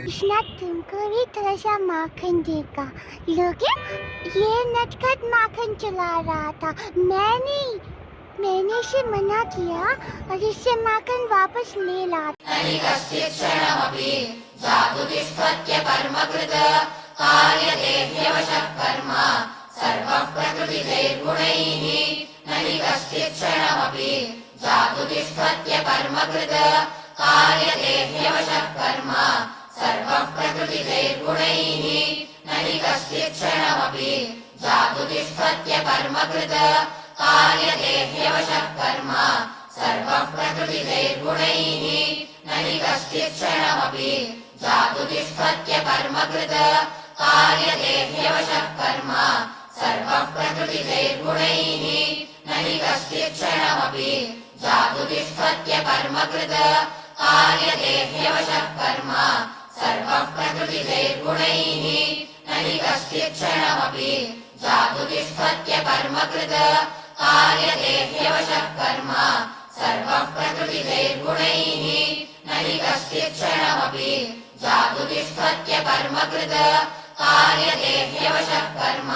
कृष्णा तुमको भी थोड़ा सा माखन देगा, लोगे? ये नटखट माखन चला रहा था, मैंने इसे मना किया और इससे माखन वापस ले ला। क्षणमपि जातु तिष्ठत्य कर्मकृत कार्यते ह्यवशः कर्म सर्वः प्रकृतिजैर्गुणैः न हि कश्चित् क्षणमपि जातु तिष्ठत्य कर्मकृत कार्यते ह्यवशः कर्म सर्वः प्रकृतिजैर्गुणैः न हि कश्चित् क्षणमपि जातु तिष्ठत्य कर्मकृत कार्यते ह्यवशः कर्म सर्वः प्रकृतिजैर्गुणैः न हि कश्चित् क्षणमपि जातु तिष्ठत्य कर्मकृत कार्यते ह्यवशः कर्म सर्वः प्रकृतिजैर्गुणैः न हि कश्चित् क्षणमपि जातु तिष्ठत्य कर्मकृत कार्यते ह्यवशः कर्म सर्वः प्रकृतिजैर्गुणैः न हि कश्चित् क्षणमपि जातु तिष्ठत्य कर्मकृत कार्यते ह्यवशः कर्म सर्वः प्रकृतिजैर्गुणैः न हि कश्चित् क्षणमपि जातु तिष्ठत्य कर्मकृत कार्यते ह्यवशः कर्म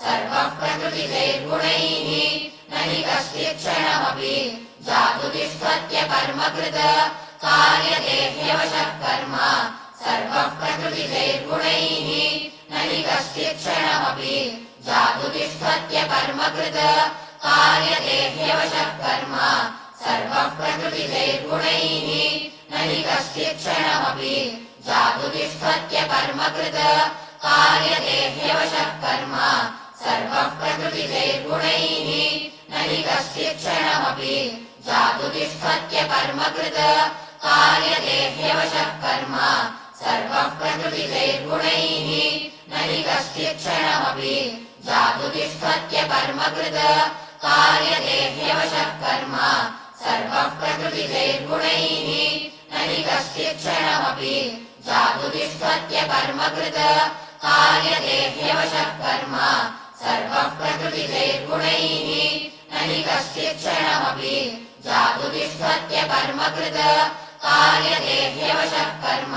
सर्वः प्रकृतिजैर्गुणैः न हि कश्चित् क्षणमपि जातु तिष्ठत्य कर्मकृत कार्यते ह्यवशः कर्म सर्वः प्रकृतिजैर्गुणैः न हि कश्चित् क्षणमपि जातु तिष्ठत्य कर्मकृत कार्यते ह्यवशः कर्म सर्वः प्रकृतिजैर्गुणैः न हि कश्चित् क्षणमपि जातु तिष्ठत्य कर्मकृत कार्यते ह्यवशः कर्म सर्वः प्रकृतिजैर्गुणैः न हि कश्चित् क्षणमपि जातु तिष्ठत्य कर्मकृत कार्यते ह्यवशः कर्म सर्वः प्रकृतिजैर्गुणैः न हि कश्चित् क्षणमपि जातु तिष्ठत्य कर्मकृत कार्यते ह्यवशः कर्म सर्वः प्रकृतिजैर्गुणैः न हि कश्चित् क्षणमपि जातु तिष्ठत्य कर्मकृत कार्यते ह्यवशः कर्म सर्वः प्रकृतिजैर्गुणैः न हि कश्चित् क्षणमपि जातु तिष्ठत्य कर्मकृत कार्यते ह्यवशः कर्म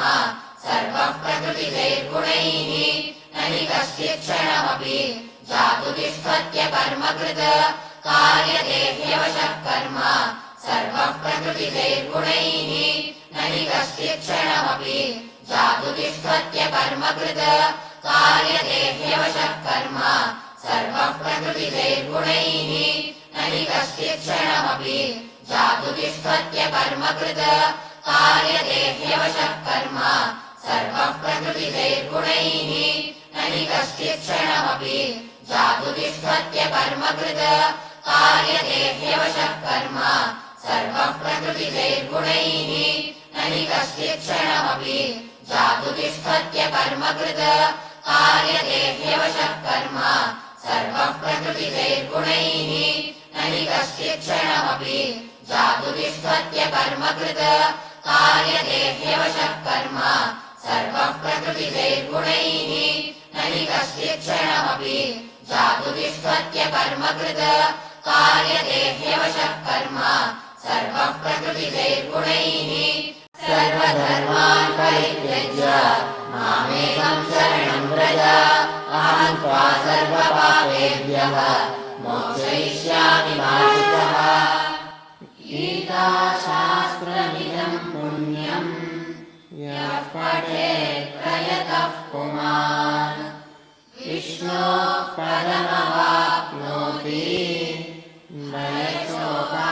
सर्वः प्रकृतिजैर्गुणैः न हि कश्चित् क्षणमपि जातु तिष्ठत्य कर्मकृत कार्यते ह्यवशः कर्म सर्वः प्रकृतिजैर्गुणैः न हि कश्चित् क्षणमपि जातु तिष्ठत्य कर्मकृत कार्यते ह्यवशः कर्म सर्वः प्रकृतिजैर्गुणैः न हि कश्चित् क्षणमपि जातु तिष्ठत्य कर्मकृत कार्यते ह्यवशः कर्म सर्वः प्रकृतिजैर्गुणैः न हि कश्चित् क्षणमपि जातु तिष्ठत्य कर्मकृत कार्यते ह्यवशः कर्म सर्वः प्रकृतिजैर्गुणैः न हि कश्चित् क्षणमपि जातु तिष्ठत्य कर्मकृत कार्यते ह्यवशः कर्म सर्वः प्रकृतिजैर्गुणैः न हि कश्चित् क्षणमपि जातु तिष्ठत्य कर्मकृत कार्यते ह्यवशः कर्म सर्वः प्रकृतिजैर्गुणैः न हि कश्चित् क्षणमपि जातु तिष्ठत्य कर्मकृत कार्यते ह्यवशः कर्म सर्वः प्रकृतिजैर्गुणैः सर्वधर्मान् परित्यज्य मामेकं शरणं व्रज अहं त्वा सर्वपापेभ्यः मोक्षयिष्यामि मा शुचः। गीताशास्त्रमिदं पुण्यं यः पठेत् प्रयतः पुमान् विष्णोः पदमवाप्नोति नयशोकाविवर्जितः।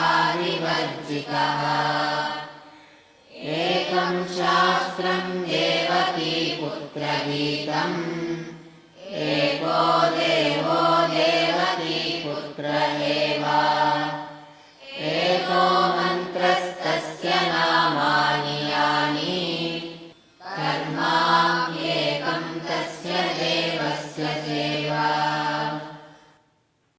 एकं शास्त्रं देवकीपुत्रगीतम् एको देवो देवकीपुत्र